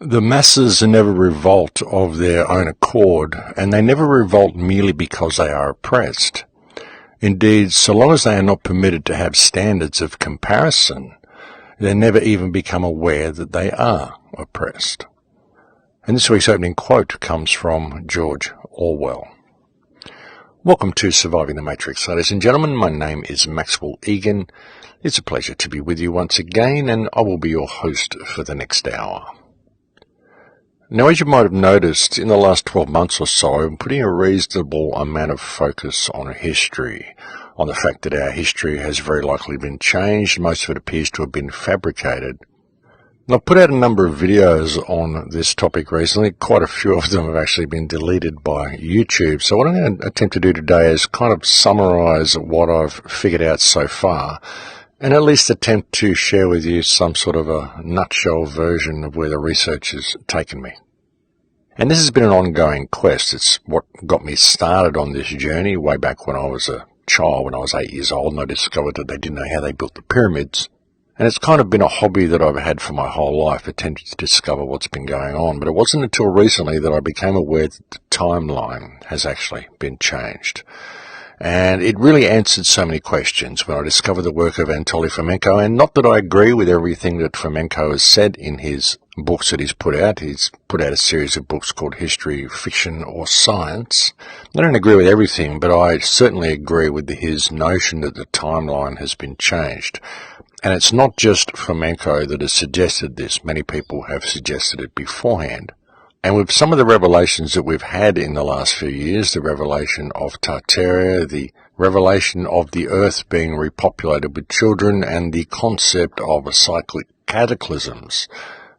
The masses never revolt of their own accord, and they never revolt merely because they are oppressed. Indeed, so long as they are not permitted to have standards of comparison, they never even become aware that they are oppressed. And this week's opening quote comes from George Orwell. Welcome to Surviving the Matrix, ladies and gentlemen. My name is Maxwell Egan. It's a pleasure to be with you once again, and I will be your host for the next hour. Now, as you might have noticed, in the last 12 months or so, I'm putting a reasonable amount of focus on history, on the fact that our history has very likely been changed. Most of it appears to have been fabricated. And I've put out a number of videos on this topic recently. Quite a few of them have actually been deleted by YouTube. So what I'm going to attempt to do today is kind of summarize what I've figured out so far, and at least attempt to share with you some sort of a nutshell version of where the research has taken me. And this has been an ongoing quest. It's what got me started on this journey way back when I was a child, when I was 8 years old, and I discovered that they didn't know how they built the pyramids. And it's kind of been a hobby that I've had for my whole life, attempting to discover what's been going on. But it wasn't until recently that I became aware that the timeline has actually been changed. And it really answered so many questions when I discovered the work of Anatoly Fomenko. And not that I agree with everything that Fomenko has said in his books that he's put out. He's put out a series of books called History, Fiction or Science. I don't agree with everything, but I certainly agree with his notion that the timeline has been changed. And it's not just Fomenko that has suggested this. Many people have suggested it beforehand. And with some of the revelations that we've had in the last few years, the revelation of Tartaria, the revelation of the Earth being repopulated with children, and the concept of cyclic cataclysms,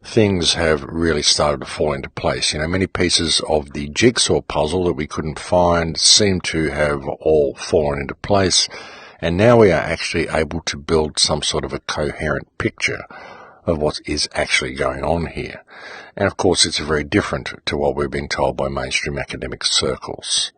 things have really started to fall into place. Many pieces of the jigsaw puzzle that we couldn't find seem to have all fallen into place, and now we are actually able to build some sort of a coherent picture of what is actually going on here. And of course, it's very different to what we've been told by mainstream academic circles.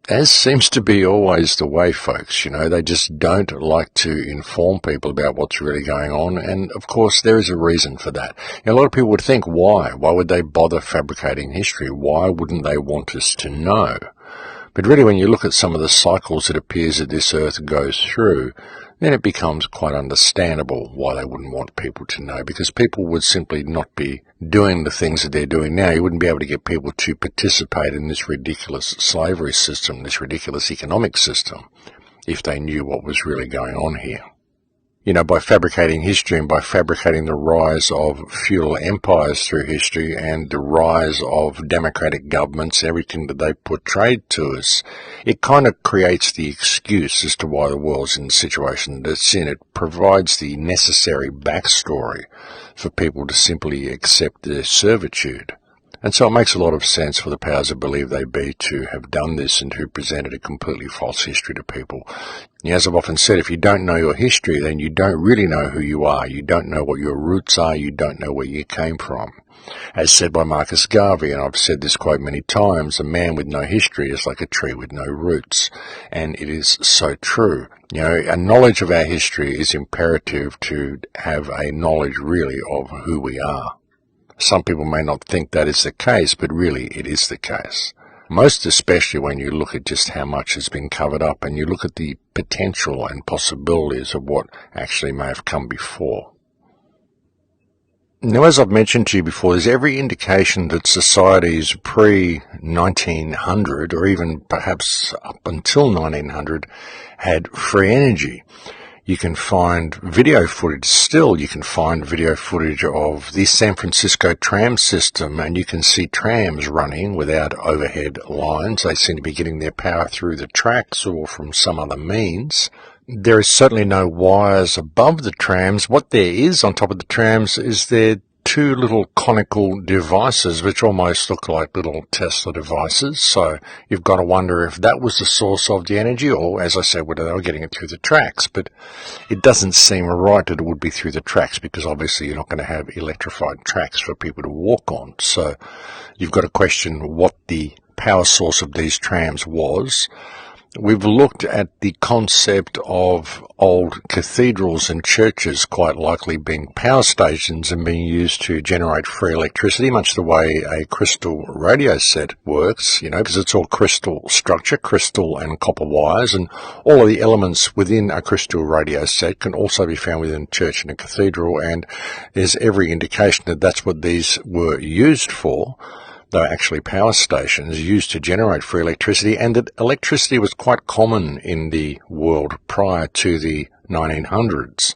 As seems to be always the way, folks, they just don't like to inform people about what's really going on. And of course, there is a reason for that. A lot of people would think, why? Why would they bother fabricating history? Why wouldn't they want us to know? But really, when you look at some of the cycles it appears that this Earth goes through, then it becomes quite understandable why they wouldn't want people to know, because people would simply not be doing the things that they're doing now. You wouldn't be able to get people to participate in this ridiculous slavery system, this ridiculous economic system, if they knew what was really going on here. By fabricating history and by fabricating the rise of feudal empires through history and the rise of democratic governments, everything that they portrayed to us, it kind of creates the excuse as to why the world's in the situation that it's in. It provides the necessary backstory for people to simply accept their servitude. And so it makes a lot of sense for the powers that believe they be to have done this and to presented a completely false history to people. As I've often said, if you don't know your history, then you don't really know who you are. You don't know what your roots are. You don't know where you came from. As said by Marcus Garvey, and I've said this quote many times, a man with no history is like a tree with no roots. And it is so true. A knowledge of our history is imperative to have a knowledge really of who we are. Some people may not think that is the case, but really it is the case. Most especially when you look at just how much has been covered up and you look at the potential and possibilities of what actually may have come before. Now, as I've mentioned to you before, there's every indication that societies pre-1900, or even perhaps up until 1900, had free energy. You can find video footage still. You can find video footage of the San Francisco tram system, and you can see trams running without overhead lines. They seem to be getting their power through the tracks or from some other means. There is certainly no wires above the trams. What there is on top of the trams is there two little conical devices which almost look like little Tesla devices. So you've got to wonder if that was the source of the energy, or, as I said, whether they were getting it through the tracks. But it doesn't seem right that it would be through the tracks, because obviously you're not going to have electrified tracks for people to walk on. So you've got to question what the power source of these trams was. We've looked at the concept of old cathedrals and churches quite likely being power stations and being used to generate free electricity, much the way a crystal radio set works, because it's all crystal structure, crystal and copper wires, and all of the elements within a crystal radio set can also be found within a church and a cathedral, and there's every indication that that's what these were used for. They were actually power stations used to generate free electricity, and that electricity was quite common in the world prior to the 1900s.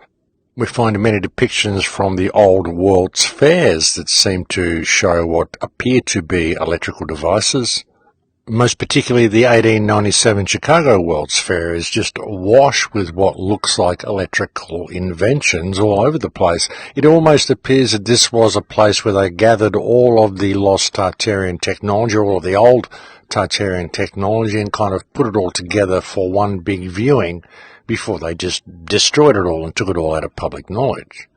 We find many depictions from the old World's Fairs that seem to show what appear to be electrical devices. Most particularly the 1897 Chicago World's Fair is just awash with what looks like electrical inventions all over the place. It almost appears that this was a place where they gathered all of the lost Tartarian technology, all of the old Tartarian technology, and kind of put it all together for one big viewing before they just destroyed it all and took it all out of public knowledge.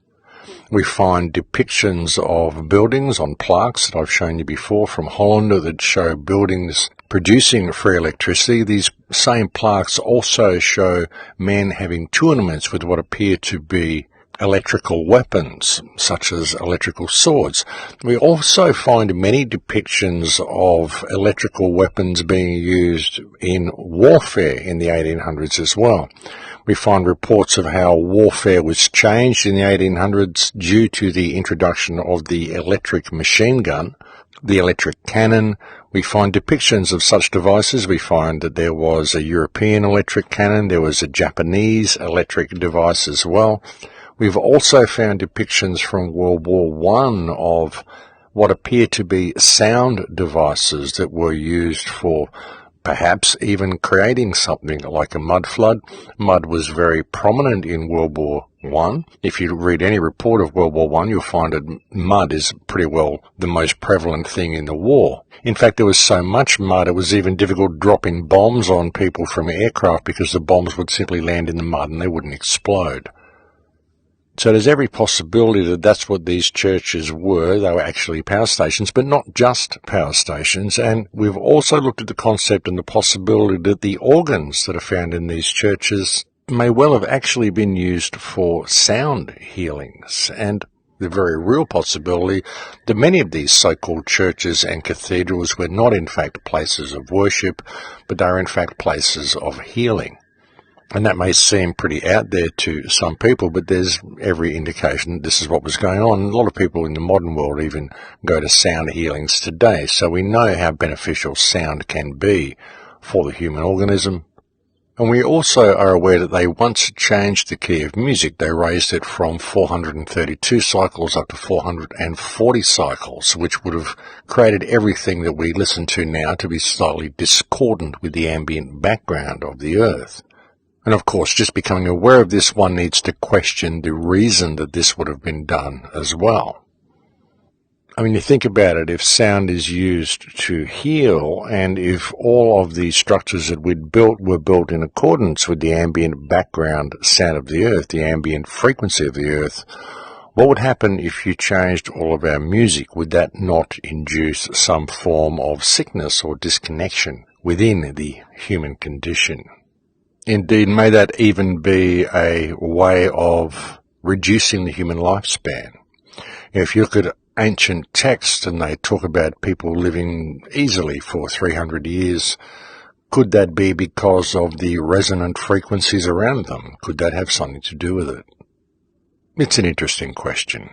We find depictions of buildings on plaques that I've shown you before from Holland that show buildings producing free electricity. These same plaques also show men having tournaments with what appear to be electrical weapons, such as electrical swords. We also find many depictions of electrical weapons being used in warfare in the 1800s as well. We find reports of how warfare was changed in the 1800s due to the introduction of the electric machine gun, the electric cannon. We find depictions of such devices. We find that there was a European electric cannon, there was a Japanese electric device as well. We've also found depictions from World War I of what appear to be sound devices that were used for perhaps even creating something like a mud flood. Mud was very prominent in World War I. If you read any report of World War I, you'll find that mud is pretty well the most prevalent thing in the war. In fact, there was so much mud, it was even difficult dropping bombs on people from aircraft because the bombs would simply land in the mud and they wouldn't explode. So there's every possibility that that's what these churches were. They were actually power stations, but not just power stations. And we've also looked at the concept and the possibility that the organs that are found in these churches may well have actually been used for sound healings, and the very real possibility that many of these so-called churches and cathedrals were not in fact places of worship, but they are in fact places of healing. And that may seem pretty out there to some people, but there's every indication that this is what was going on. A lot of people in the modern world even go to sound healings today, so we know how beneficial sound can be for the human organism. And we also are aware that they once changed the key of music. They raised it from 432 cycles up to 440 cycles, which would have created everything that we listen to now to be slightly discordant with the ambient background of the earth. And of course, just becoming aware of this, one needs to question the reason that this would have been done as well. I mean, you think about it, if sound is used to heal, and if all of the structures that we'd built were built in accordance with the ambient background sound of the earth, the ambient frequency of the earth, what would happen if you changed all of our music? Would that not induce some form of sickness or disconnection within the human condition? Indeed, may that even be a way of reducing the human lifespan. If you look at ancient texts and they talk about people living easily for 300 years, could that be because of the resonant frequencies around them? Could that have something to do with it? It's an interesting question.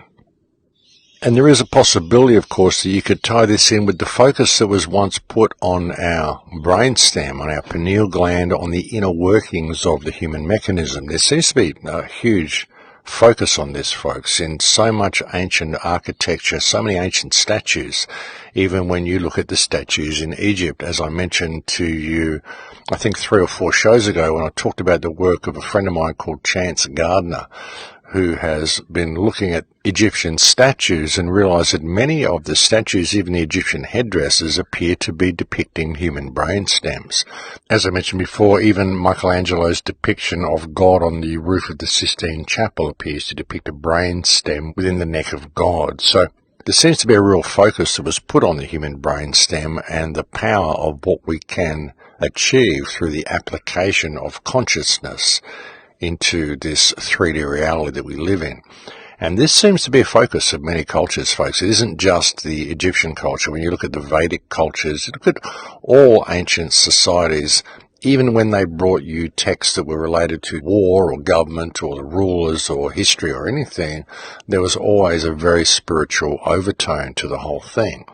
And there is a possibility, of course, that you could tie this in with the focus that was once put on our brainstem, on our pineal gland, on the inner workings of the human mechanism. There seems to be a huge focus on this, folks, in so much ancient architecture, so many ancient statues. Even when you look at the statues in Egypt, as I mentioned to you, I think 3 or 4 shows ago when I talked about the work of a friend of mine called Chance Gardner, who has been looking at Egyptian statues and realized that many of the statues, even the Egyptian headdresses, appear to be depicting human brain stems. As I mentioned before, even Michelangelo's depiction of God on the roof of the Sistine Chapel appears to depict a brain stem within the neck of God. So there seems to be a real focus that was put on the human brain stem and the power of what we can achieve through the application of consciousness into this 3D reality that we live in. And this seems to be a focus of many cultures, folks. It isn't just the Egyptian culture. When you look at the Vedic cultures, you look at all ancient societies, even when they brought you texts that were related to war or government or the rulers or history or anything, there was always a very spiritual overtone to the whole thing.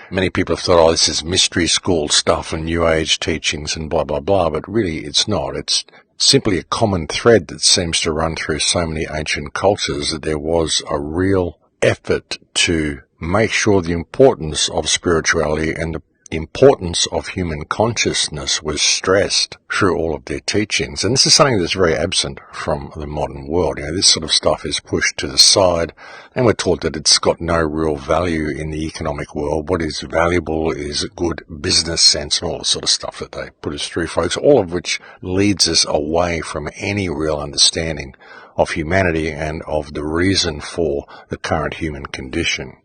Many people have thought, oh, this is mystery school stuff and New Age teachings and blah, blah, blah, but really it's not. It's simply a common thread that seems to run through so many ancient cultures, that there was a real effort to make sure the importance of spirituality and the importance of human consciousness was stressed through all of their teachings. And this is something that's very absent from the modern world. This sort of stuff is pushed to the side, and we're taught that it's got no real value in the economic world. What is valuable is good business sense and all the sort of stuff that they put us through, folks, all of which leads us away from any real understanding of humanity and of the reason for the current human condition.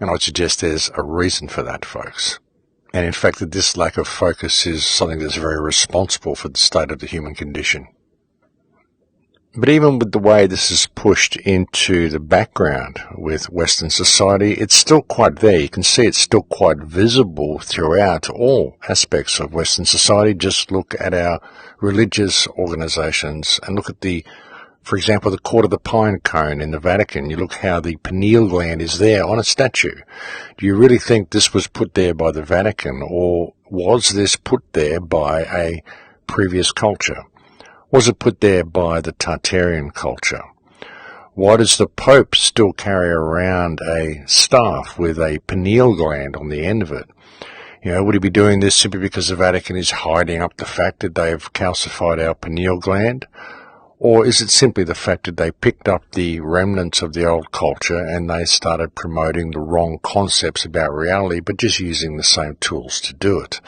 And I'd suggest there's a reason for that, folks. And in fact, that this lack of focus is something that's very responsible for the state of the human condition. But even with the way this is pushed into the background with Western society, it's still quite there. You can see it's still quite visible throughout all aspects of Western society. Just look at our religious organizations and look at for example, the Court of the Pine Cone in the Vatican. You look how the pineal gland is there on a statue. Do you really think this was put there by the Vatican, or was this put there by a previous culture? Was it put there by the Tartarian culture? Why does the Pope still carry around a staff with a pineal gland on the end of it? Would he be doing this simply because the Vatican is hiding up the fact that they have calcified our pineal gland? Or is it simply the fact that they picked up the remnants of the old culture and they started promoting the wrong concepts about reality, but just using the same tools to do it?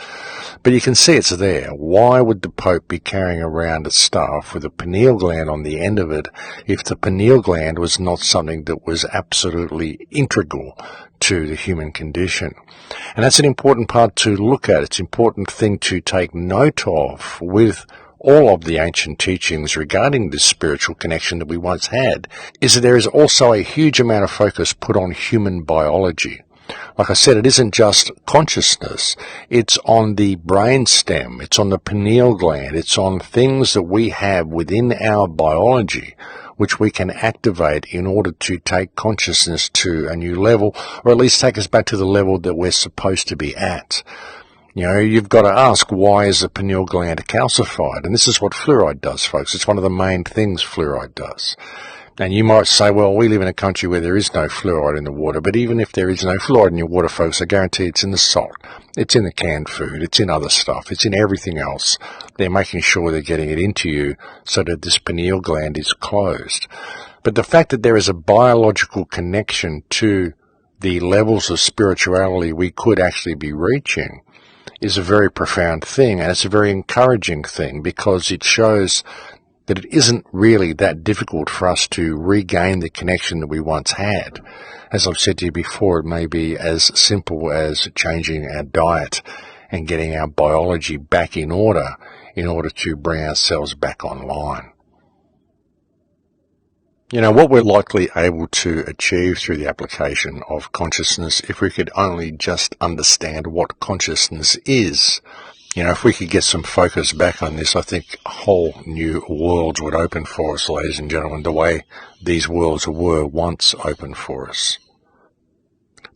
But you can see it's there. Why would the Pope be carrying around a staff with a pineal gland on the end of it if the pineal gland was not something that was absolutely integral to the human condition? And that's an important part to look at. It's an important thing to take note of with all of the ancient teachings regarding this spiritual connection that we once had, is that there is also a huge amount of focus put on human biology. Like I said, it isn't just consciousness. It's on the brain stem. It's on the pineal gland. It's on things that we have within our biology which we can activate in order to take consciousness to a new level, or at least take us back to the level that we're supposed to be at. You've got to ask, why is the pineal gland calcified? And this is what fluoride does, folks. It's one of the main things fluoride does. And you might say, well, we live in a country where there is no fluoride in the water. But even if there is no fluoride in your water, folks, I guarantee it's in the salt. It's in the canned food. It's in other stuff. It's in everything else. They're making sure they're getting it into you so that this pineal gland is closed. But the fact that there is a biological connection to the levels of spirituality we could actually be reaching is a very profound thing, and it's a very encouraging thing, because it shows that it isn't really that difficult for us to regain the connection that we once had. As I've said to you before, it may be as simple as changing our diet and getting our biology back in order to bring ourselves back online. What we're likely able to achieve through the application of consciousness, if we could only just understand what consciousness is. If we could get some focus back on this, I think whole new worlds would open for us, ladies and gentlemen, the way these worlds were once open for us.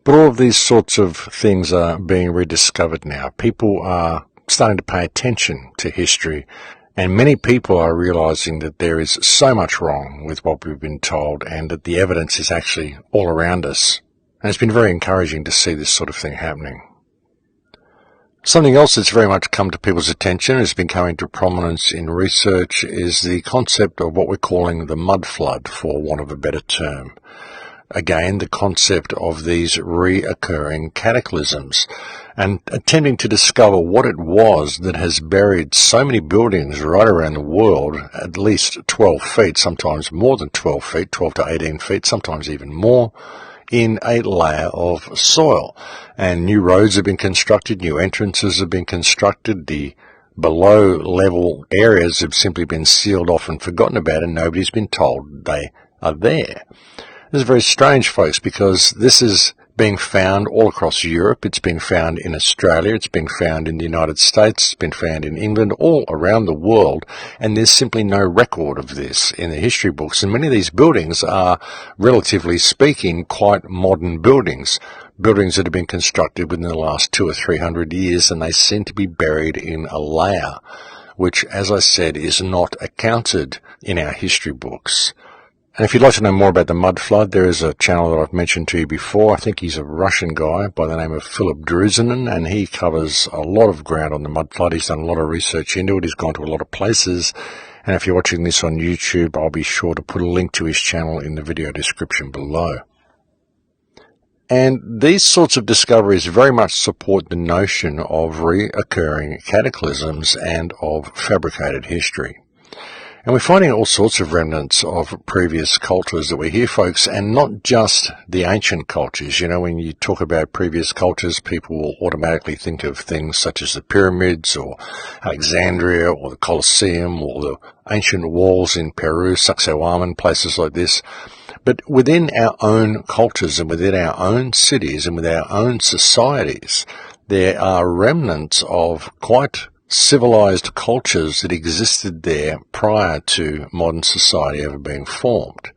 But all of these sorts of things are being rediscovered now. People are starting to pay attention to history, and many people are realizing that there is so much wrong with what we've been told, and that the evidence is actually all around us. And it's been very encouraging to see this sort of thing happening. Something else that's very much come to people's attention, has been coming to prominence in research, is the concept of what we're calling the mud flood, for want of a better term. Again, the concept of these reoccurring cataclysms, and attempting to discover what it was that has buried so many buildings right around the world, at least 12 feet, sometimes more than 12 feet, 12 to 18 feet, sometimes even more, in a layer of soil. And new roads have been constructed, new entrances have been constructed, the below level areas have simply been sealed off and forgotten about, and nobody's been told they are there. This is very strange, folks, because this is being found all across Europe. It's been found in Australia. It's been found in the United States. It's been found in England, all around the world. And there's simply no record of this in the history books. And many of these buildings are, relatively speaking, quite modern buildings. Buildings that have been constructed within the last 200 or 300 years, and they seem to be buried in a layer, which, as I said, is not accounted in our history books. And if you'd like to know more about the mud flood, there is a channel that I've mentioned to you before. I think he's a Russian guy by the name of Philip Druzinin, and he covers a lot of ground on the mud flood. He's done a lot of research into it. He's gone to a lot of places. And if you're watching this on YouTube, I'll be sure to put a link to his channel in the video description below. And these sorts of discoveries very much support the notion of reoccurring cataclysms and of fabricated history. And we're finding all sorts of remnants of previous cultures that we hear, folks, and not just the ancient cultures. You know, when you talk about previous cultures, people will automatically think of things such as the pyramids or Alexandria or the Colosseum or the ancient walls in Peru, Sacsayhuaman, places like this. But within our own cultures and within our own cities and within our own societies, there are remnants of quite civilized cultures that existed there prior to modern society ever being formed.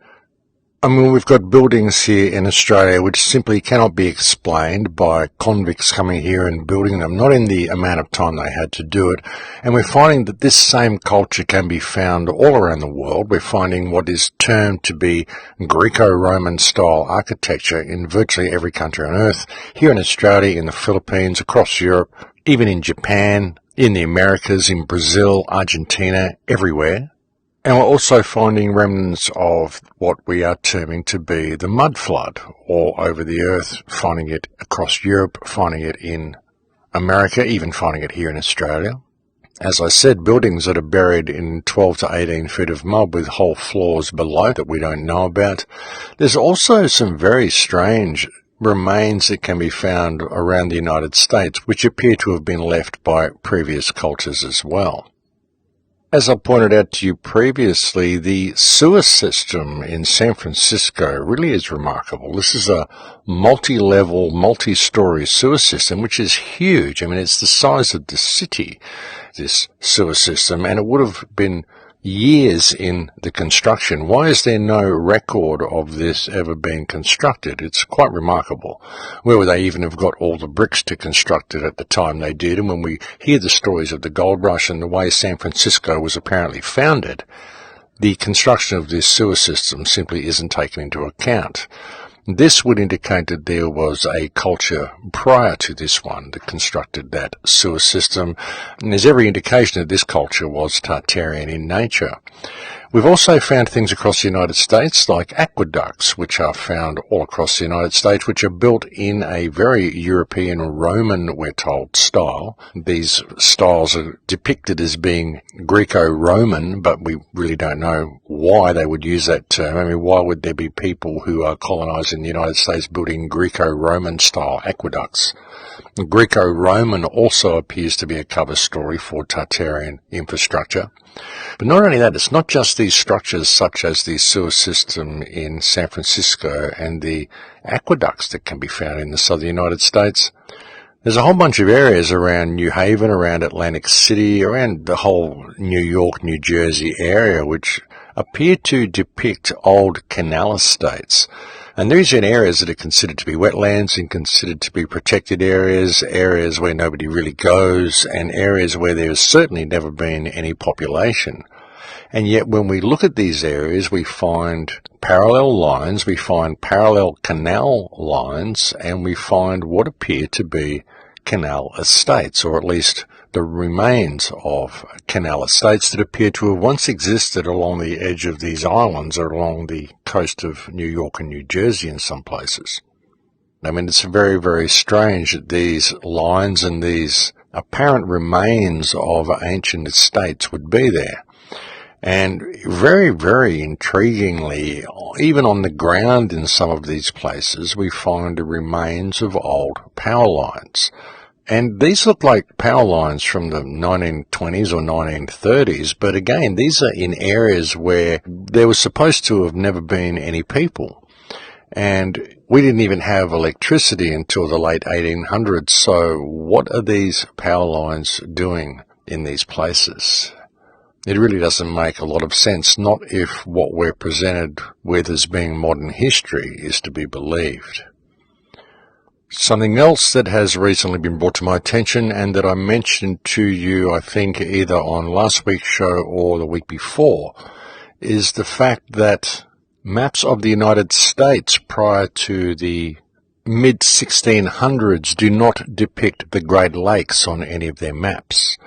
I mean, we've got buildings here in Australia which simply cannot be explained by convicts coming here and building them, not in the amount of time they had to do it. And we're finding that this same culture can be found all around the world. We're finding what is termed to be Greco-Roman style architecture in virtually every country on earth, here in Australia, in the Philippines, across Europe, even in Japan, in the Americas, in Brazil, Argentina, everywhere. And we're also finding remnants of what we are terming to be the mud flood all over the earth, finding it across Europe, finding it in America, even finding it here in Australia. As I said, buildings that are buried in 12 to 18 feet of mud with whole floors below that we don't know about. There's also some very strange remains that can be found around the United States, which appear to have been left by previous cultures as well. As I pointed out to you previously, the sewer system in San Francisco really is remarkable. This is a multi-level, multi-story sewer system, which is huge. I mean, it's the size of the city, this sewer system, and it would have been years in the construction. Why is there no record of this ever being constructed? It's quite remarkable. Where would they even have got all the bricks to construct it at the time they did? And when we hear the stories of the gold rush and the way San Francisco was apparently founded, the construction of this sewer system simply isn't taken into account. This would indicate that there was a culture prior to this one that constructed that sewer system, and there's every indication that this culture was Tartarian in nature. We've also found things across the United States like aqueducts, which are found all across the United States, which are built in a very European Roman, we're told, style. These styles are depicted as being Greco-Roman, but we really don't know why they would use that term. I mean, why would there be people who are colonizing the United States building Greco-Roman style aqueducts? Greco-Roman also appears to be a cover story for Tartarian infrastructure. But not only that, it's not just these structures such as the sewer system in San Francisco and the aqueducts that can be found in the southern United States. There's a whole bunch of areas around New Haven, around Atlantic City, around the whole New York, New Jersey area, which appear to depict old canal estates. And these are areas that are considered to be wetlands and considered to be protected areas, areas where nobody really goes, and areas where there's certainly never been any population. And yet when we look at these areas, we find parallel lines, we find parallel canal lines, and we find what appear to be canal estates, or at least the remains of canal estates that appear to have once existed along the edge of these islands or along the coast of New York and New Jersey in some places. I mean, it's very, very strange that these lines and these apparent remains of ancient estates would be there. And very, very intriguingly, even on the ground in some of these places, we find the remains of old power lines. And these look like power lines from the 1920s or 1930s, but again, these are in areas where there was supposed to have never been any people. And we didn't even have electricity until the late 1800s, so what are these power lines doing in these places? It really doesn't make a lot of sense, not if what we're presented with as being modern history is to be believed. Something else that has recently been brought to my attention and that I mentioned to you, I think, either on last week's show or the week before, is the fact that maps of the United States prior to the mid-1600s do not depict the Great Lakes on any of their maps.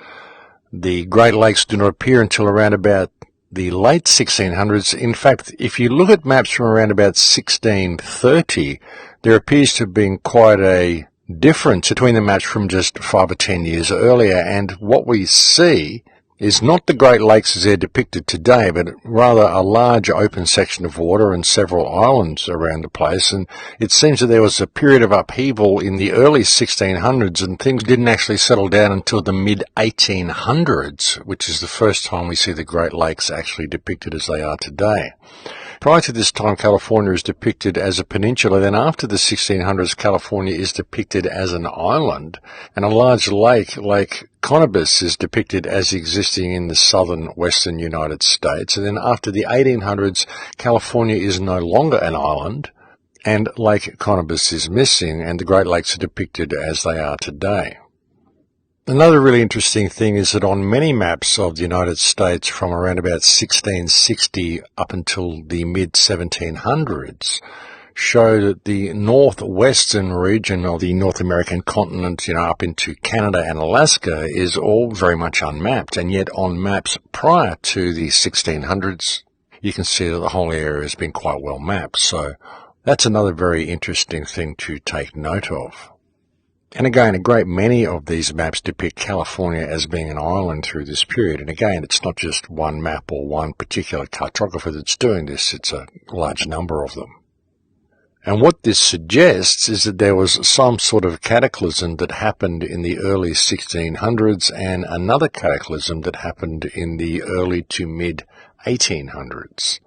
The Great Lakes do not appear until around about the late 1600s. In fact, if you look at maps from around about 1630, there appears to have been quite a difference between the maps from just 5 or 10 years earlier, and what we see is not the Great Lakes as they're depicted today, but rather a large open section of water and several islands around the place. And it seems that there was a period of upheaval in the early 1600s, and things didn't actually settle down until the mid-1800s, which is the first time we see the Great Lakes actually depicted as they are today. Prior to this time, California is depicted as a peninsula. Then after the 1600s, California is depicted as an island, and a large lake, Lake Conibus, is depicted as existing in the southern western United States. And then after the 1800s, California is no longer an island, and Lake Conibus is missing, and the Great Lakes are depicted as they are today. Another really interesting thing is that on many maps of the United States from around about 1660 up until the mid-1700s show that the northwestern region of the North American continent, up into Canada and Alaska, is all very much unmapped. And yet on maps prior to the 1600s, you can see that the whole area has been quite well mapped. So that's another very interesting thing to take note of. And again, a great many of these maps depict California as being an island through this period. And again, it's not just one map or one particular cartographer that's doing this, it's a large number of them. And what this suggests is that there was some sort of cataclysm that happened in the early 1600s and another cataclysm that happened in the early to mid-1800s.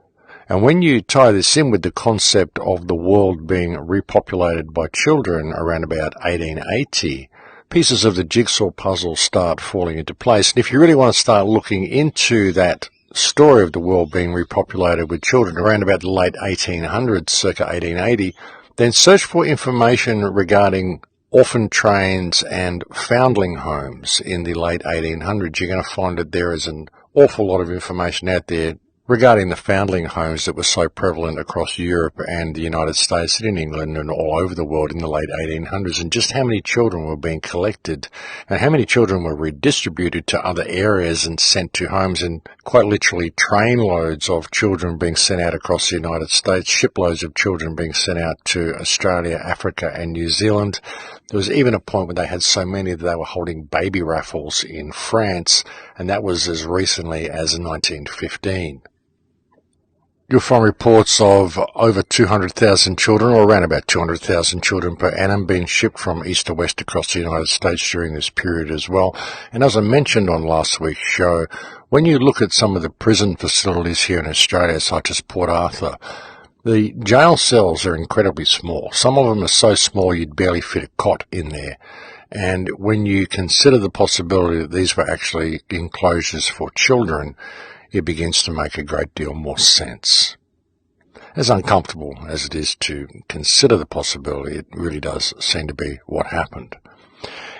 And when you tie this in with the concept of the world being repopulated by children around about 1880, pieces of the jigsaw puzzle start falling into place. And if you really want to start looking into that story of the world being repopulated with children around about the late 1800s, circa 1880, then search for information regarding orphan trains and foundling homes in the late 1800s. You're going to find that there is an awful lot of information out there regarding the foundling homes that were so prevalent across Europe and the United States and in England and all over the world in the late 1800s, and just how many children were being collected and how many children were redistributed to other areas and sent to homes, and quite literally trainloads of children being sent out across the United States, shiploads of children being sent out to Australia, Africa and New Zealand. There was even a point where they had so many that they were holding baby raffles in France, and that was as recently as 1915. You'll find reports of over 200,000 children, or around about 200,000 children per annum, being shipped from east to west across the United States during this period as well. And as I mentioned on last week's show, when you look at some of the prison facilities here in Australia, such as Port Arthur, the jail cells are incredibly small. Some of them are so small you'd barely fit a cot in there. And when you consider the possibility that these were actually enclosures for children, it begins to make a great deal more sense. As uncomfortable as it is to consider the possibility, it really does seem to be what happened.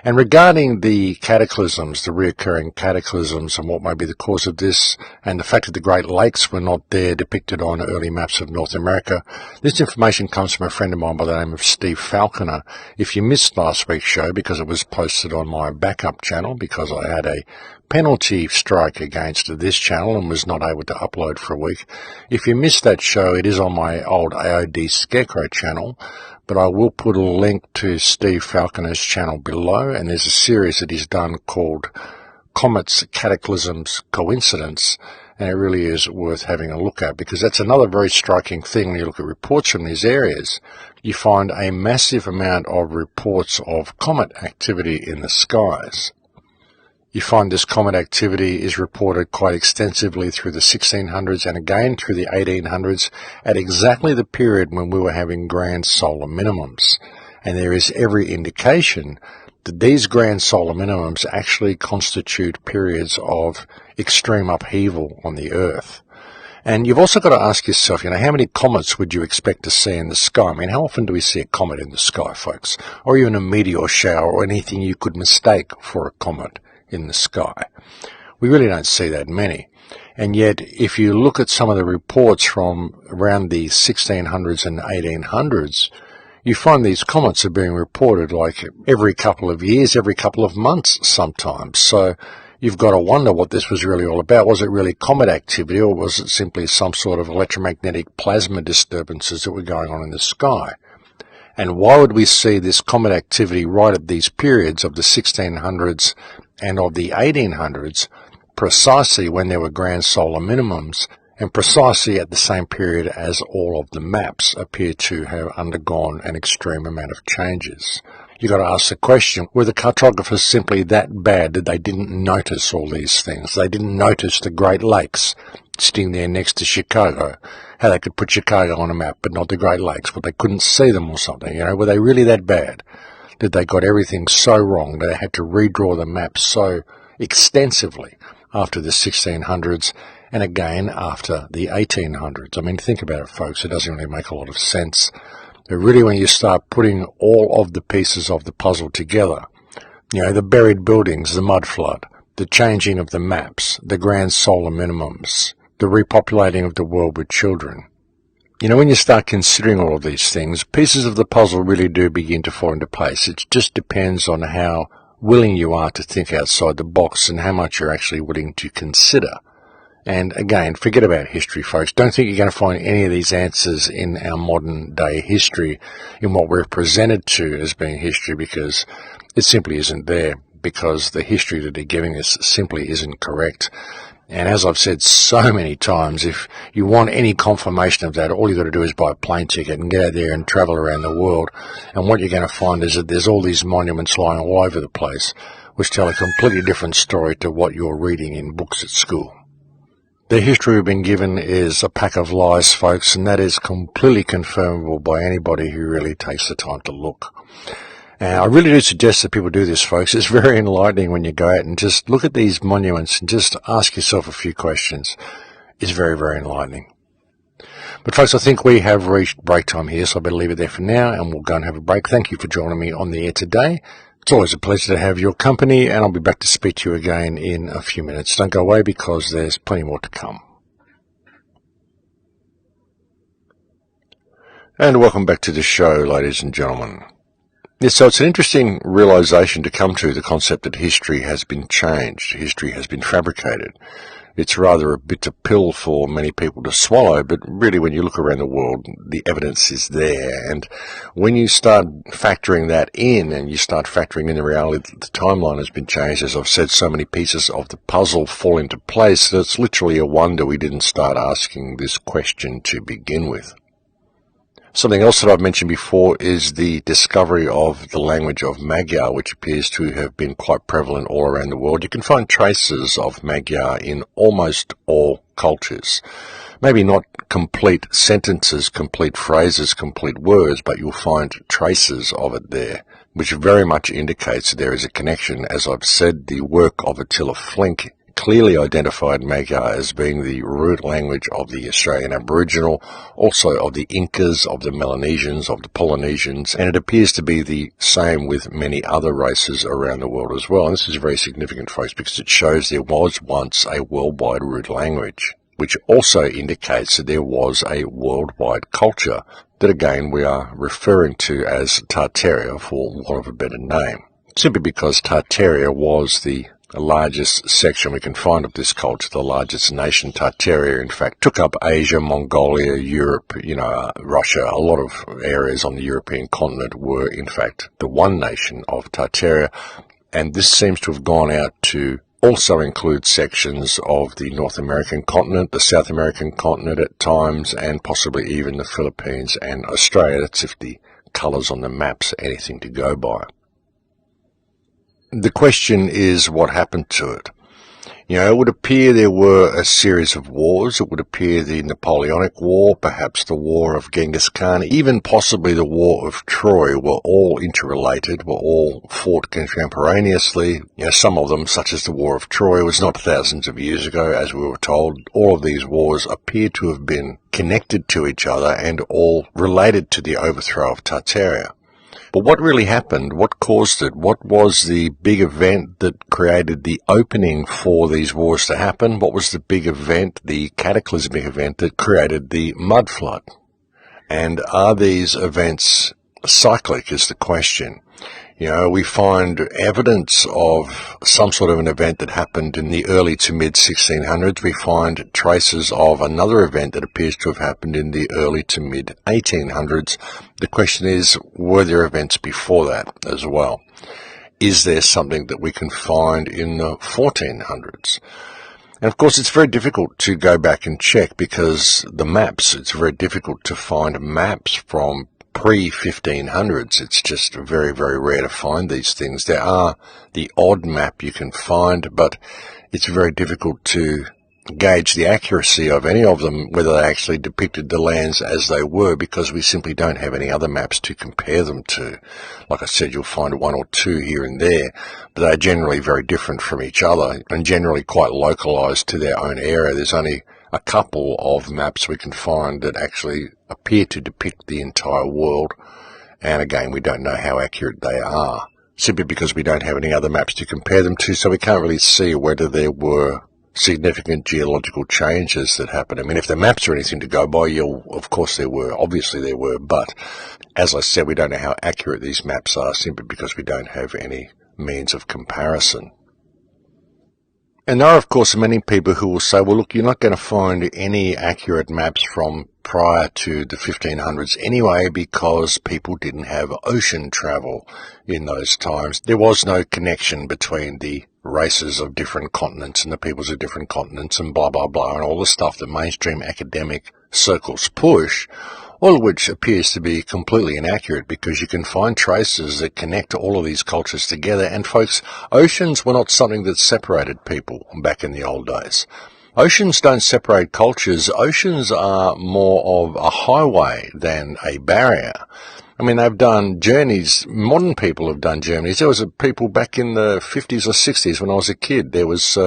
And regarding the cataclysms, the reoccurring cataclysms and what may be the cause of this, and the fact that the Great Lakes were not there depicted on early maps of North America, this information comes from a friend of mine by the name of Steve Falconer. If you missed last week's show, because it was posted on my backup channel, because I had a penalty strike against this channel and was not able to upload for a week, if you missed that show, it is on my old AOD Scarecrow channel. But I will put a link to Steve Falconer's channel below, and there's a series that he's done called Comets, Cataclysms, Coincidence, And it really is worth having a look at, because that's another very striking thing when you look at reports from these areas. You find a massive amount of reports of comet activity in the skies. You find this comet activity is reported quite extensively through the 1600s and again through the 1800s at exactly the period when we were having grand solar minimums. And there is every indication that these grand solar minimums actually constitute periods of extreme upheaval on the Earth. And you've also got to ask yourself, how many comets would you expect to see in the sky? I mean, how often do we see a comet in the sky, folks? Or even a meteor shower or anything you could mistake for a comet in the sky? We really don't see that many. And yet, if you look at some of the reports from around the 1600s and 1800s, you find these comets are being reported like every couple of years, every couple of months sometimes. So you've got to wonder what this was really all about. Was it really comet activity, or was it simply some sort of electromagnetic plasma disturbances that were going on in the sky? And why would we see this comet activity right at these periods of the 1600s and of the 1800s, precisely when there were grand solar minimums, and precisely at the same period as all of the maps appear to have undergone an extreme amount of changes? You've got to ask the question, were the cartographers simply that bad that they didn't notice all these things? They didn't notice the Great Lakes sitting there next to Chicago, how they could put Chicago on a map but not the Great Lakes, but they couldn't see them or something. Were they really that bad that they got everything so wrong that they had to redraw the map so extensively after the 1600s and again after the 1800s? I mean, think about it, folks. It doesn't really make a lot of sense. But really, when you start putting all of the pieces of the puzzle together, the buried buildings, the mud flood, the changing of the maps, the grand solar minimums, the repopulating of the world with children. When you start considering all of these things, pieces of the puzzle really do begin to fall into place. It just depends on how willing you are to think outside the box and how much you're actually willing to consider. And again, forget about history, folks. Don't think you're going to find any of these answers in our modern day history, in what we're presented to as being history, because it simply isn't there, because the history that they're giving us simply isn't correct. And as I've said so many times, if you want any confirmation of that, all you've got to do is buy a plane ticket and get out there and travel around the world. And what you're going to find is that there's all these monuments lying all over the place, which tell a completely different story to what you're reading in books at school. The history we've been given is a pack of lies, folks, and that is completely confirmable by anybody who really takes the time to look. And I really do suggest that people do this, folks. It's very enlightening when you go out and just look at these monuments and just ask yourself a few questions. It's very, very enlightening. But folks, I think we have reached break time here, so I better leave it there for now, and we'll go and have a break. Thank you for joining me on the air today. It's always a pleasure to have your company, and I'll be back to speak to you again in a few minutes. Don't go away, because there's plenty more to come. And welcome back to the show, ladies and gentlemen. Yes, so it's an interesting realization to come to, the concept that history has been changed, history has been fabricated. It's rather a bitter pill for many people to swallow, but really when you look around the world, the evidence is there. And when you start factoring that in, and you start factoring in the reality that the timeline has been changed, as I've said, so many pieces of the puzzle fall into place, that it's literally a wonder we didn't start asking this question to begin with. Something else that I've mentioned before is the discovery of the language of Magyar, which appears to have been quite prevalent all around the world. You can find traces of Magyar in almost all cultures. Maybe not complete sentences, complete phrases, complete words, but you'll find traces of it there, which very much indicates there is a connection. As I've said, the work of Attila Flink clearly identified Magyar as being the root language of the Australian Aboriginal, also of the Incas, of the Melanesians, of the Polynesians, and it appears to be the same with many other races around the world as well. And this is very significant, folks, because it shows there was once a worldwide root language, which also indicates that there was a worldwide culture that, again, we are referring to as Tartaria, for want of a better name, simply because Tartaria was the largest section we can find of this culture, the largest nation. Tartaria, in fact, took up Asia, Mongolia, Europe, Russia. A lot of areas on the European continent were, in fact, the one nation of Tartaria. And this seems to have gone out to also includes sections of the North American continent, the South American continent at times, and possibly even the Philippines and Australia. That's if the colours on the maps are anything to go by. The question is, what happened to it? It would appear there were a series of wars. It would appear the Napoleonic War, perhaps the War of Genghis Khan, even possibly the War of Troy were all interrelated, were all fought contemporaneously. Some of them, such as the War of Troy, was not thousands of years ago, as we were told. All of these wars appear to have been connected to each other and all related to the overthrow of Tartaria. But what really happened? What caused it? What was the big event that created the opening for these wars to happen? What was the big event, the cataclysmic event that created the mud flood? And are these events cyclic is the question. We find evidence of some sort of an event that happened in the early to mid 1600s. We find traces of another event that appears to have happened in the early to mid 1800s. The question is, were there events before that as well? Is there something that we can find in the 1400s? And of course, it's very difficult to go back and check because the maps, it's very difficult to find maps from pre-1500s. It's just very, very rare to find these things. There are the odd map you can find, but it's very difficult to gauge the accuracy of any of them, whether they actually depicted the lands as they were, because we simply don't have any other maps to compare them to. Like I said, you'll find one or two here and there, but they're generally very different from each other and generally quite localized to their own area. There's only a couple of maps we can find that actually appear to depict the entire world, and again, we don't know how accurate they are, simply because we don't have any other maps to compare them to, so we can't really see whether there were significant geological changes that happened. I mean, if the maps are anything to go by, of course there were, obviously there were, but as I said, we don't know how accurate these maps are simply because we don't have any means of comparison. And there are, of course, many people who will say, well, look, you're not going to find any accurate maps from prior to the 1500s anyway, because people didn't have ocean travel in those times. There was no connection between the races of different continents and the peoples of different continents and blah, blah, blah, and all the stuff that mainstream academic circles push, all of which appears to be completely inaccurate because you can find traces that connect all of these cultures together. And folks, oceans were not something that separated people back in the old days. Oceans don't separate cultures. Oceans are more of a highway than a barrier. I mean, they've done journeys. Modern people have done journeys. There was a people back in the 50s or 60s when I was a kid. There was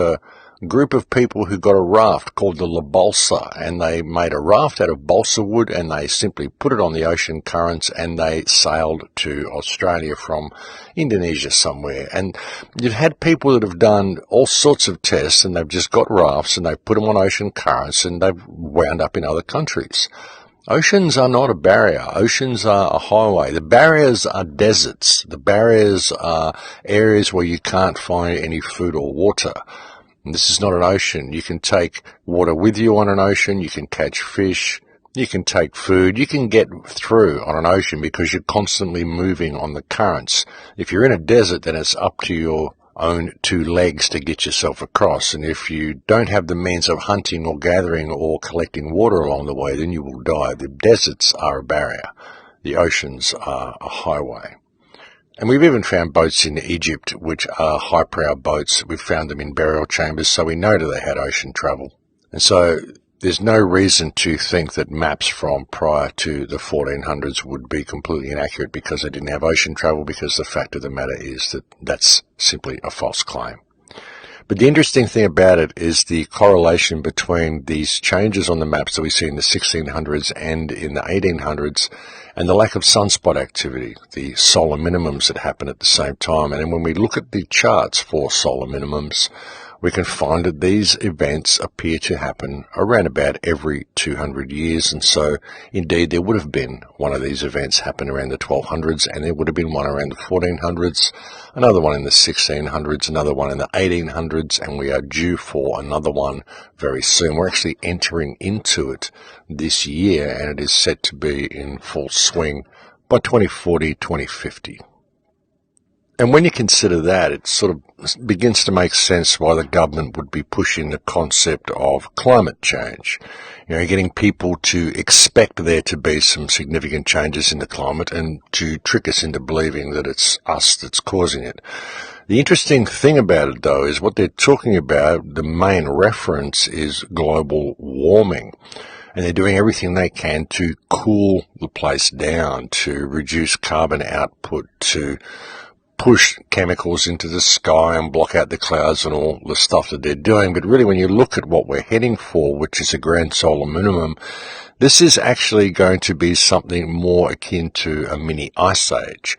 group of people who got a raft called the La Balsa, and they made a raft out of balsa wood and they simply put it on the ocean currents and they sailed to Australia from Indonesia somewhere. And you've had people that have done all sorts of tests and they've just got rafts and they've put them on ocean currents and they've wound up in other countries. Oceans are not a barrier. Oceans are a highway. The barriers are deserts. The barriers are areas where you can't find any food or water. This is not an ocean. You can take water with you on an ocean. You can catch fish. You can take food. You can get through on an ocean because you're constantly moving on the currents. If you're in a desert, then it's up to your own two legs to get yourself across. And if you don't have the means of hunting or gathering or collecting water along the way, then you will die. The deserts are a barrier. The oceans are a highway. And we've even found boats in Egypt, which are high-prow boats. We've found them in burial chambers, so we know that they had ocean travel. And so there's no reason to think that maps from prior to the 1400s would be completely inaccurate because they didn't have ocean travel, because the fact of the matter is that that's simply a false claim. But the interesting thing about it is the correlation between these changes on the maps that we see in the 1600s and in the 1800s and the lack of sunspot activity, the solar minimums that happen at the same time. And then when we look at the charts for solar minimums, we can find that these events appear to happen around about every 200 years. And so, indeed, there would have been one of these events happen around the 1200s, and there would have been one around the 1400s, another one in the 1600s, another one in the 1800s, and we are due for another one very soon. We're actually entering into it this year, and it is set to be in full swing by 2040, 2050. And when you consider that, it sort of begins to make sense why the government would be pushing the concept of climate change. You know, getting people to expect there to be some significant changes in the climate and to trick us into believing that it's us that's causing it. The interesting thing about it, though, is what they're talking about, the main reference is global warming. And they're doing everything they can to cool the place down, to reduce carbon output, to push chemicals into the sky and block out the clouds and all the stuff that they're doing. But really, when you look at what we're heading for, which is a grand solar minimum, this is actually going to be something more akin to a mini ice age.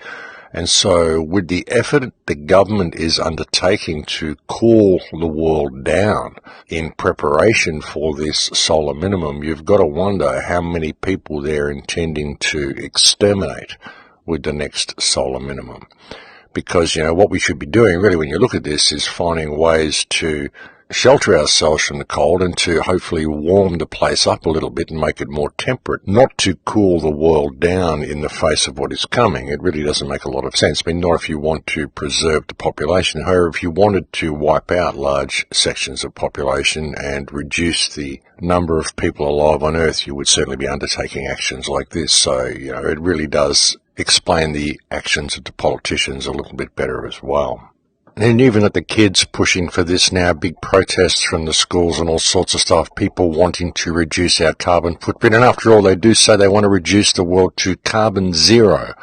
And so with the effort the government is undertaking to cool the world down in preparation for this solar minimum, you've got to wonder how many people they're intending to exterminate with the next solar minimum. Because, you know, what we should be doing, really, when you look at this, is finding ways to shelter ourselves from the cold and to hopefully warm the place up a little bit and make it more temperate, not to cool the world down in the face of what is coming. It really doesn't make a lot of sense. I mean, not if you want to preserve the population. However, if you wanted to wipe out large sections of population and reduce the number of people alive on Earth, you would certainly be undertaking actions like this. So, you know, it really does explain the actions of the politicians a little bit better as well. And even at the kids pushing for this now, big protests from the schools and all sorts of stuff, people wanting to reduce our carbon footprint. And after all, they do say they want to reduce the world to carbon zero.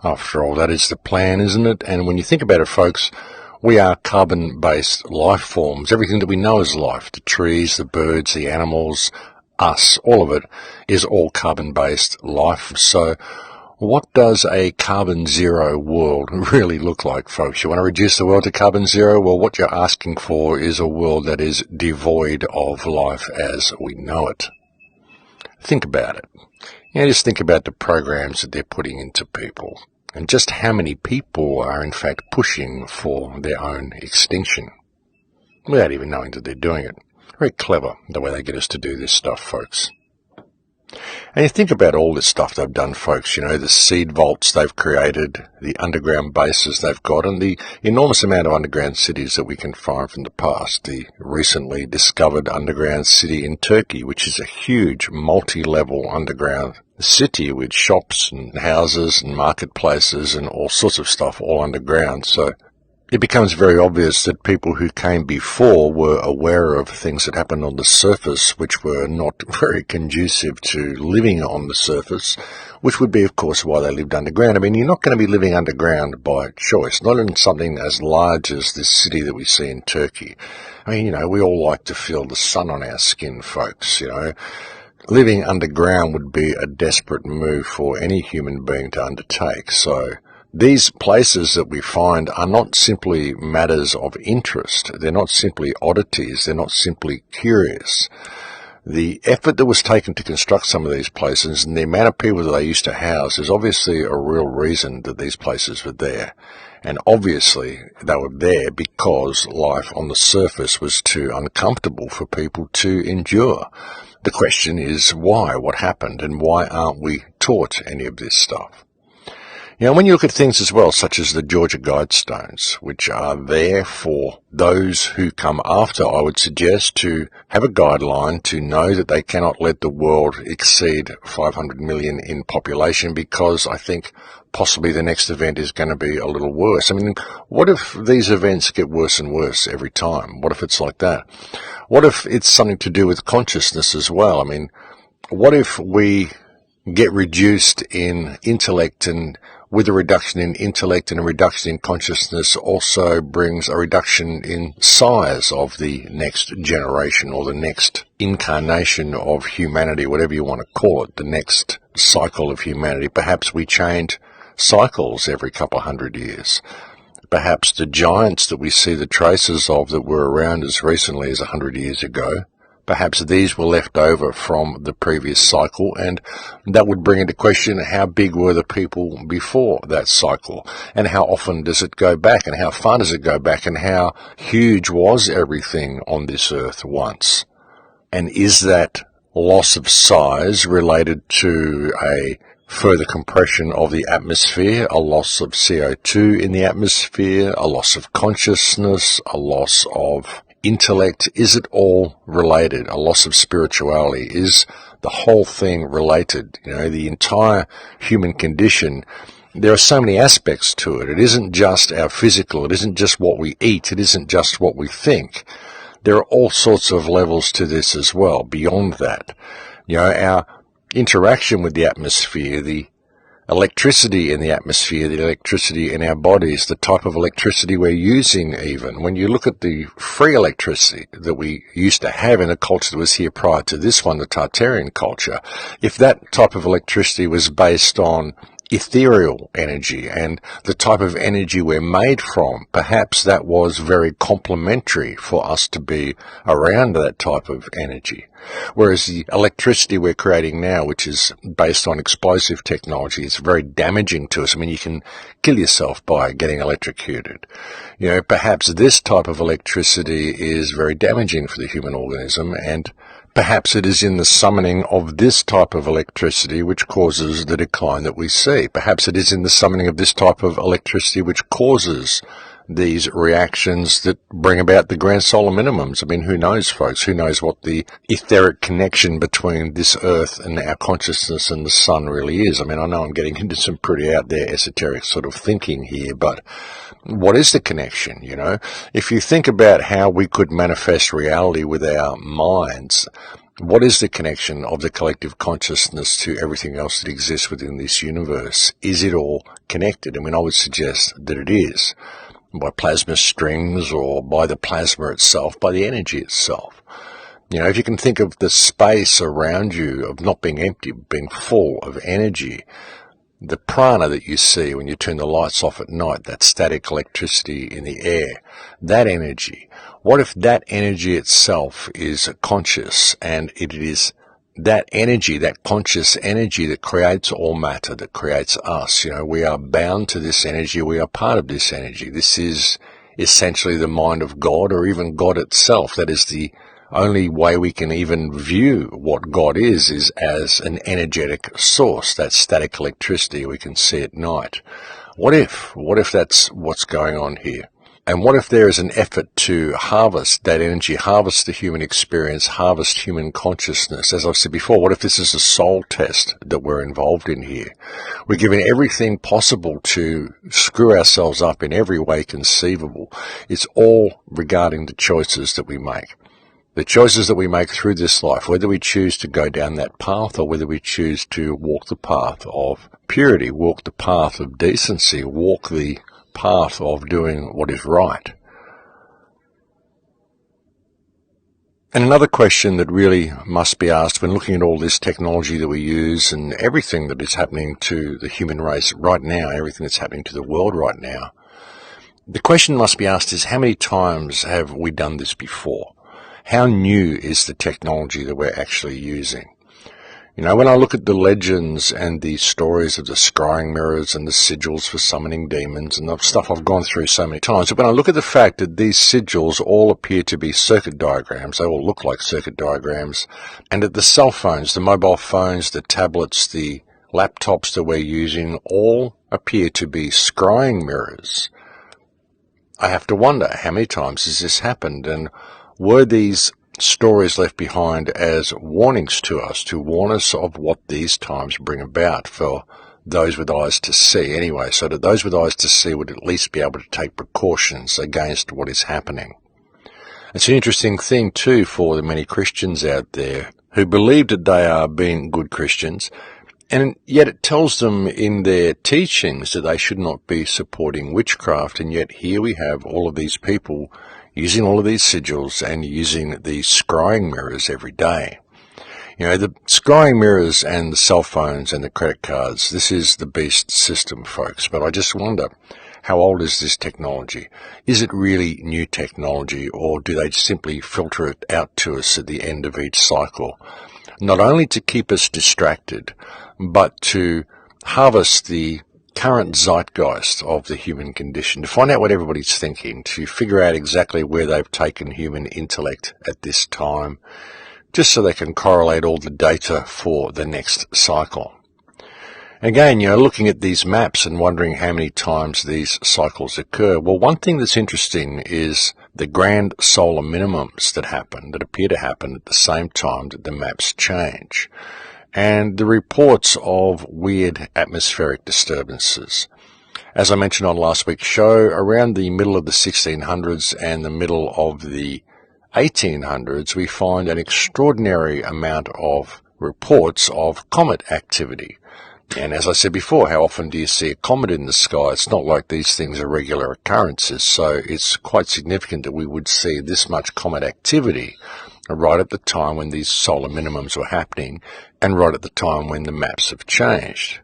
After all, that is the plan, isn't it? And when you think about it, folks, we are carbon-based life forms. Everything that we know is life. The trees, the birds, the animals, us, all of it is all carbon-based life. So what does a carbon zero world really look like, folks? You want to reduce the world to carbon zero? Well, what you're asking for is a world that is devoid of life as we know it. Think about it. You know, just think about the programs that they're putting into people and just how many people are in fact pushing for their own extinction without even knowing that they're doing it. Very clever, the way they get us to do this stuff, folks. And you think about all this stuff they've done, folks, you know, the seed vaults they've created, the underground bases they've got, and the enormous amount of underground cities that we can find from the past. The recently discovered underground city in Turkey, which is a huge multi-level underground city with shops and houses and marketplaces and all sorts of stuff all underground. So it becomes very obvious that people who came before were aware of things that happened on the surface which were not very conducive to living on the surface, which would be, of course, why they lived underground. I mean, you're not going to be living underground by choice, not in something as large as this city that we see in Turkey. I mean, you know, we all like to feel the sun on our skin, folks, you know. Living underground would be a desperate move for any human being to undertake, so these places that we find are not simply matters of interest. They're not simply oddities. They're not simply curious. The effort that was taken to construct some of these places and the amount of people that they used to house is obviously a real reason that these places were there. And obviously they were there because life on the surface was too uncomfortable for people to endure. The question is why? What happened? And why aren't we taught any of this stuff? You know, when you look at things as well, such as the Georgia Guidestones, which are there for those who come after, I would suggest, to have a guideline to know that they cannot let the world exceed 500 million in population, because I think possibly the next event is going to be a little worse. I mean, what if these events get worse and worse every time? What if it's like that? What if it's something to do with consciousness as well? I mean, what if we get reduced in intellect, and with a reduction in intellect and a reduction in consciousness also brings a reduction in size of the next generation or the next incarnation of humanity, whatever you want to call it, the next cycle of humanity. Perhaps we change cycles every couple of hundred years. Perhaps the giants that we see the traces of that were around as recently as 100 years ago, perhaps these were left over from the previous cycle, and that would bring into question how big were the people before that cycle, and how often does it go back, and how far does it go back, and how huge was everything on this earth once? And is that loss of size related to a further compression of the atmosphere, a loss of CO2 in the atmosphere, a loss of consciousness, a loss of intellect. Is it all related? A loss of spirituality? Is the whole thing related? The entire human condition, there are so many aspects to it. It isn't just our physical. It isn't just what we eat. It isn't just what we think. There are all sorts of levels to this as well, beyond that. Our interaction with the atmosphere, the electricity in the atmosphere, the electricity in our bodies, the type of electricity we're using even. When you look at the free electricity that we used to have in a culture that was here prior to this one, the Tartarian culture, if that type of electricity was based on ethereal energy and the type of energy we're made from, perhaps that was very complementary for us to be around that type of energy. Whereas the electricity we're creating now, which is based on explosive technology, is very damaging to us. You can kill yourself by getting electrocuted. Perhaps this type of electricity is very damaging for the human organism, and perhaps it is in the summoning of this type of electricity which causes the decline that we see. Perhaps it is in the summoning of this type of electricity which causes these reactions that bring about the grand solar minimums. Who knows, folks? Who knows what the etheric connection between this earth and our consciousness and the sun really is? I know I'm getting into some pretty out there esoteric sort of thinking here, but what is the connection? If you think about how we could manifest reality with our minds, what is the connection of the collective consciousness to everything else that exists within this universe? Is it all connected? I would suggest that it is, by plasma strings or by the plasma itself, by the energy itself. If you can think of the space around you of not being empty, being full of energy, the prana that you see when you turn the lights off at night, that static electricity in the air, that energy, what if that energy itself is conscious, and it is that energy, that conscious energy that creates all matter, that creates us? We are bound to this energy. We are part of this energy. This is essentially the mind of God, or even God itself. That is the only way we can even view what God is as an energetic source, that static electricity we can see at night. What if that's what's going on here? And what if there is an effort to harvest that energy, harvest the human experience, harvest human consciousness? As I've said before, what if this is a soul test that we're involved in here? We're given everything possible to screw ourselves up in every way conceivable. It's all regarding the choices that we make. The choices that we make through this life, whether we choose to go down that path or whether we choose to walk the path of purity, walk the path of decency, walk the path of doing what is right. And another question that really must be asked when looking at all this technology that we use and everything that is happening to the human race right now, everything that's happening to the world right now, the question must be asked is, how many times have we done this before? How new is the technology that we're actually using? When I look at the legends and the stories of the scrying mirrors and the sigils for summoning demons and the stuff I've gone through so many times, but when I look at the fact that these sigils all appear to be circuit diagrams, they all look like circuit diagrams, and that the cell phones, the mobile phones, the tablets, the laptops that we're using all appear to be scrying mirrors, I have to wonder, how many times has this happened? And were these stories left behind as warnings to us, to warn us of what these times bring about for those with eyes to see anyway, so that those with eyes to see would at least be able to take precautions against what is happening? It's an interesting thing too for the many Christians out there who believe that they are being good Christians, and yet it tells them in their teachings that they should not be supporting witchcraft, and yet here we have all of these people using all of these sigils and using these scrying mirrors every day. The scrying mirrors and the cell phones and the credit cards, this is the beast system, folks. But I just wonder, how old is this technology? Is it really new technology, or do they simply filter it out to us at the end of each cycle? Not only to keep us distracted, but to harvest the current zeitgeist of the human condition, to find out what everybody's thinking, to figure out exactly where they've taken human intellect at this time, just so they can correlate all the data for the next cycle. Again, looking at these maps and wondering how many times these cycles occur. Well, one thing that's interesting is the grand solar minimums that appear to happen at the same time that the maps change, and the reports of weird atmospheric disturbances. As I mentioned on last week's show, around the middle of the 1600s and the middle of the 1800s, we find an extraordinary amount of reports of comet activity. And as I said before, how often do you see a comet in the sky? It's not like these things are regular occurrences, so it's quite significant that we would see this much comet activity right at the time when these solar minimums were happening and right at the time when the maps have changed.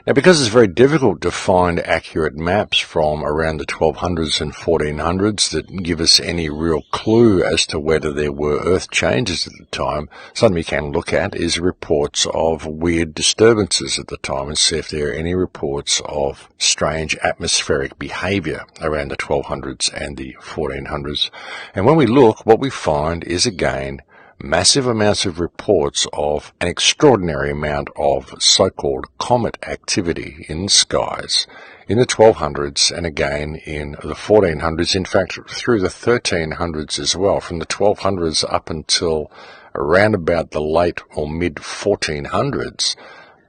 Now, because it's very difficult to find accurate maps from around the 1200s and 1400s that give us any real clue as to whether there were Earth changes at the time, something we can look at is reports of weird disturbances at the time and see if there are any reports of strange atmospheric behavior around the 1200s and the 1400s. And when we look, what we find is, again, massive amounts of reports of an extraordinary amount of so-called comet activity in the skies in the 1200s and again in the 1400s, in fact through the 1300s as well, from the 1200s up until around about the late or mid 1400s.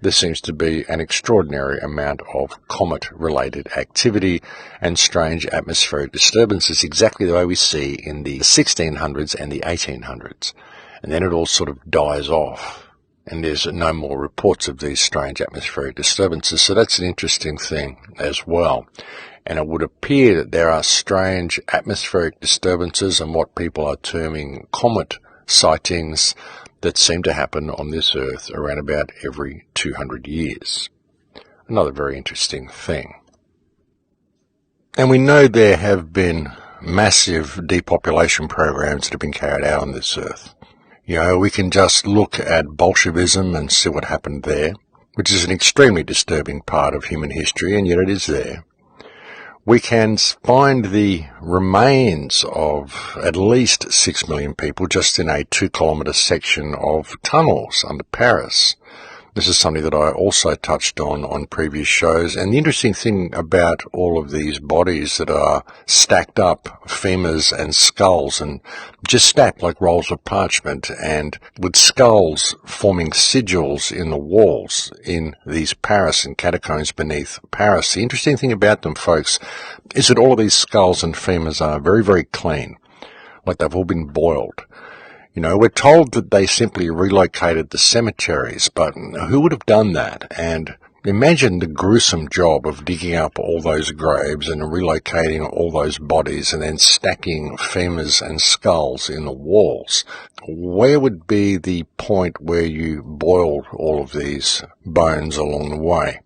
There seems to be an extraordinary amount of comet-related activity and strange atmospheric disturbances, exactly the way we see in the 1600s and the 1800s. And then it all sort of dies off, and there's no more reports of these strange atmospheric disturbances. So that's an interesting thing as well. And it would appear that there are strange atmospheric disturbances and what people are terming comet sightings that seem to happen on this Earth around about every 200 years. Another very interesting thing. And we know there have been massive depopulation programs that have been carried out on this Earth. We can just look at Bolshevism and see what happened there, which is an extremely disturbing part of human history, and yet it is there. We can find the remains of at least 6 million people just in a 2-kilometre section of tunnels under Paris. This is something that I also touched on previous shows. And the interesting thing about all of these bodies that are stacked up, femurs and skulls, and just stacked like rolls of parchment, and with skulls forming sigils in the walls in these Paris and catacombs beneath Paris. The interesting thing about them, folks, is that all of these skulls and femurs are very, very clean, like they've all been boiled. We're told that they simply relocated the cemeteries, but who would have done that? And imagine the gruesome job of digging up all those graves and relocating all those bodies and then stacking femurs and skulls in the walls. Where would be the point where you boiled all of these bones along the way?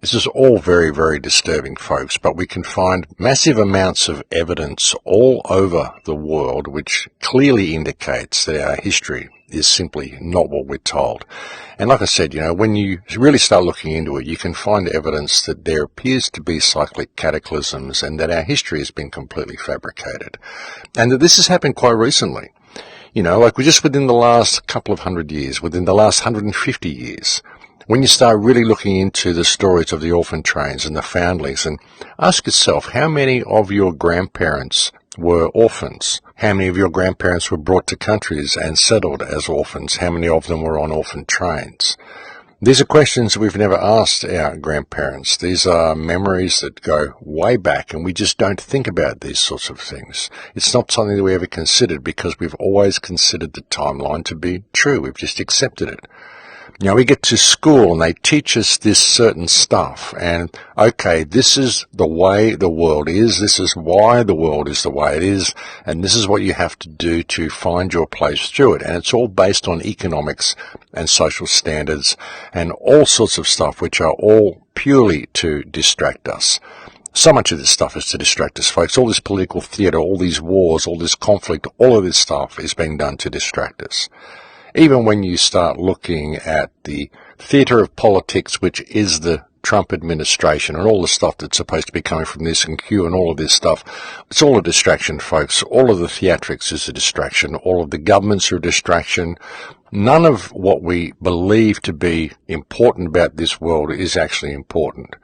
This is all very, very disturbing, folks, but we can find massive amounts of evidence all over the world which clearly indicates that our history is simply not what we're told. And like I said, when you really start looking into it, you can find evidence that there appears to be cyclic cataclysms and that our history has been completely fabricated. And that this has happened quite recently. Like just within the last couple of 100 years, within the last 150 years. When you start really looking into the stories of the orphan trains and the foundlings, and ask yourself, how many of your grandparents were orphans? How many of your grandparents were brought to countries and settled as orphans? How many of them were on orphan trains? These are questions we've never asked our grandparents. These are memories that go way back, and we just don't think about these sorts of things. It's not something that we ever considered because we've always considered the timeline to be true. We've just accepted it. We get to school and they teach us this certain stuff, and okay, this is the way the world is, this is why the world is the way it is, and this is what you have to do to find your place through it. And it's all based on economics and social standards and all sorts of stuff which are all purely to distract us. So much of this stuff is to distract us, folks. All this political theatre, all these wars, all this conflict, all of this stuff is being done to distract us. Even when you start looking at the theatre of politics, which is the Trump administration and all the stuff that's supposed to be coming from this and Q and all of this stuff, it's all a distraction, folks. All of the theatrics is a distraction. All of the governments are a distraction. None of what we believe to be important about this world is actually important,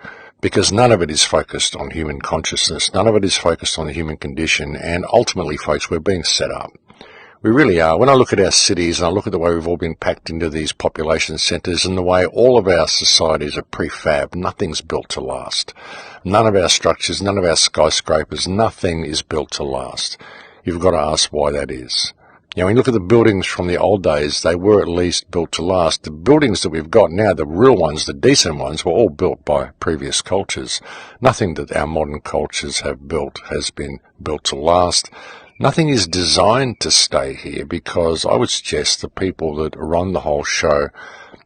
because none of it is focused on human consciousness, none of it is focused on the human condition, and ultimately, folks, we're being set up. We really are. When I look at our cities and I look at the way we've all been packed into these population centres and the way all of our societies are prefab, nothing's built to last. None of our structures, none of our skyscrapers, nothing is built to last. You've got to ask why that is. You know, when you look at the buildings from the old days, they were at least built to last. The buildings that we've got now, the real ones, the decent ones, were all built by previous cultures. Nothing that our modern cultures have built has been built to last. Nothing is designed to stay here, because I would suggest the people that run the whole show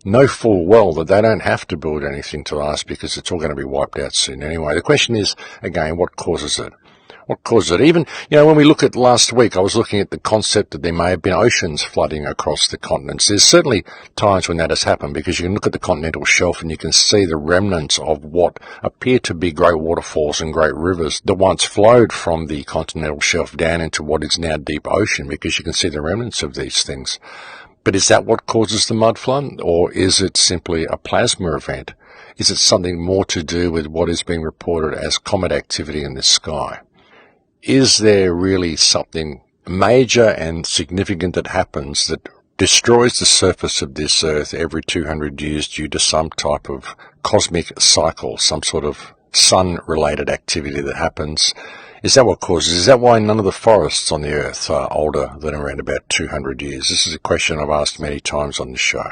know full well that they don't have to build anything to last, because it's all going to be wiped out soon anyway. The question is, again, what causes it? What causes it? Even, when we look at last week, I was looking at the concept that there may have been oceans flooding across the continents. There's certainly times when that has happened, because you can look at the continental shelf and you can see the remnants of what appear to be great waterfalls and great rivers that once flowed from the continental shelf down into what is now deep ocean, because you can see the remnants of these things. But is that what causes the mud flood, or is it simply a plasma event? Is it something more to do with what is being reported as comet activity in the sky? Is there really something major and significant that happens that destroys the surface of this Earth every 200 years due to some type of cosmic cycle, some sort of sun-related activity that happens? Is that what causes? Is that why none of the forests on the Earth are older than around about 200 years? This is a question I've asked many times on the show.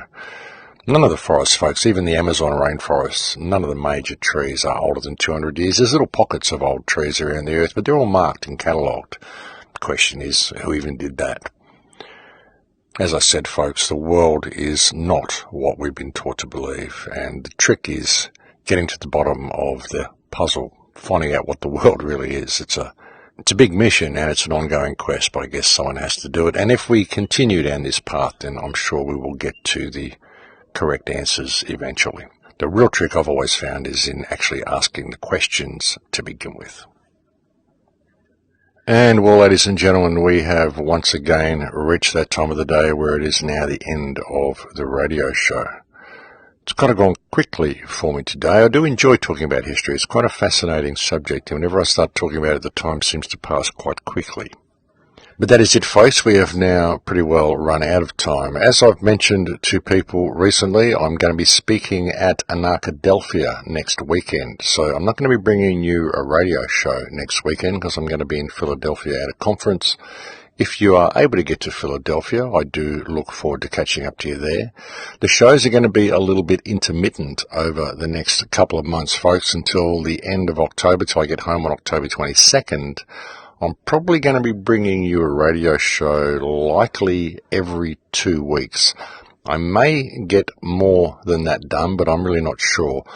None of the forests, folks, even the Amazon rainforests, none of the major trees are older than 200 years. There's little pockets of old trees around the Earth, but they're all marked and catalogued. The question is, who even did that? As I said, folks, the world is not what we've been taught to believe, and the trick is getting to the bottom of the puzzle, finding out what the world really is. It's a big mission, and it's an ongoing quest, but I guess someone has to do it. And if we continue down this path, then I'm sure we will get to the correct answers eventually. The real trick I've always found is in actually asking the questions to begin with. And well, ladies and gentlemen, we have once again reached that time of the day where it is now the end of the radio show. It's kind of gone quickly for me today. I do enjoy talking about history. It's quite a fascinating subject, and whenever I start talking about it, the time seems to pass quite quickly. But that is it, folks. We have now pretty well run out of time. As I've mentioned to people recently, I'm going to be speaking at Anarchadelphia next weekend. So I'm not going to be bringing you a radio show next weekend, because I'm going to be in Philadelphia at a conference. If you are able to get to Philadelphia, I do look forward to catching up to you there. The shows are going to be a little bit intermittent over the next couple of months, folks, until the end of October, till I get home on October 22nd. I'm probably going to be bringing you a radio show likely every 2 weeks. I may get more than that done, but I'm really not sure.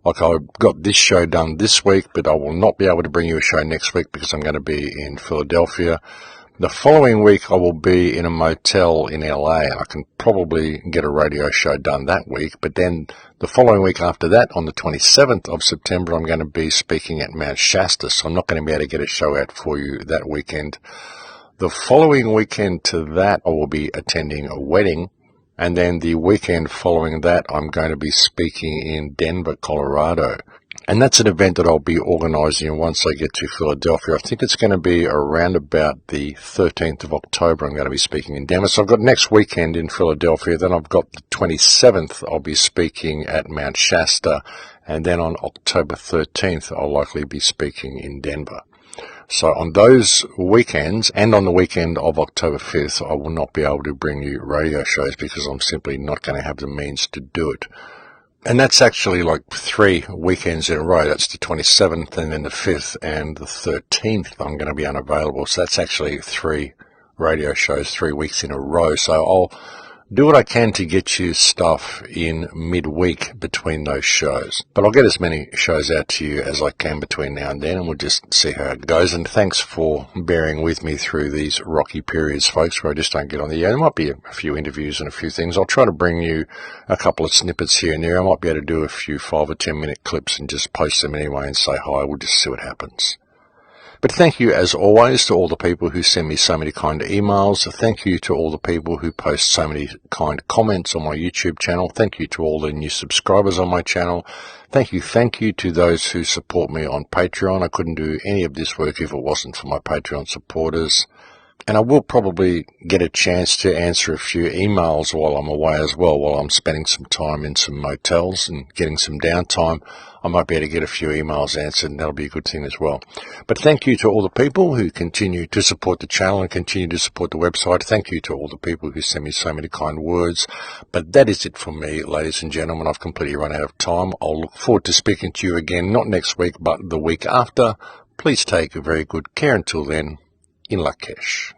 Like, I've got this show done this week, but I will not be able to bring you a show next week because I'm going to be in Philadelphia. The following week I will be in a motel in LA, and I can probably get a radio show done that week. But then the following week after that, on the 27th of September, I'm going to be speaking at Mount Shasta, so I'm not going to be able to get a show out for you that weekend. The following weekend to that, I will be attending a wedding, and then the weekend following that, I'm going to be speaking in Denver, Colorado. And that's an event that I'll be organising once I get to Philadelphia. I think it's going to be around about the 13th of October. I'm going to be speaking in Denver. So I've got next weekend in Philadelphia. Then I've got the 27th. I'll be speaking at Mount Shasta. And then on October 13th, I'll likely be speaking in Denver. So on those weekends and on the weekend of October 5th, I will not be able to bring you radio shows because I'm simply not going to have the means to do it. And that's actually like 3 weekends in a row. That's the 27th and then the 5th and the 13th. I'm going to be unavailable. So that's actually 3 radio shows, 3 weeks in a row. So I'll do what I can to get you stuff in midweek between those shows. But I'll get as many shows out to you as I can between now and then, and we'll just see how it goes. And thanks for bearing with me through these rocky periods, folks, where I just don't get on the air. There might be a few interviews and a few things. I'll try to bring you a couple of snippets here and there. I might be able to do a few 5 or 10 minute clips and just post them anyway and say hi. We'll just see what happens. But thank you, as always, to all the people who send me so many kind emails. Thank you to all the people who post so many kind comments on my YouTube channel. Thank you to all the new subscribers on my channel. Thank you to those who support me on Patreon. I couldn't do any of this work if it wasn't for my Patreon supporters. And I will probably get a chance to answer a few emails while I'm away as well, while I'm spending some time in some motels and getting some downtime. I might be able to get a few emails answered, and that'll be a good thing as well. But thank you to all the people who continue to support the channel and continue to support the website. Thank you to all the people who send me so many kind words. But that is it from me, ladies and gentlemen. I've completely run out of time. I'll look forward to speaking to you again, not next week, but the week after. Please take very good care until then. In Lakesh.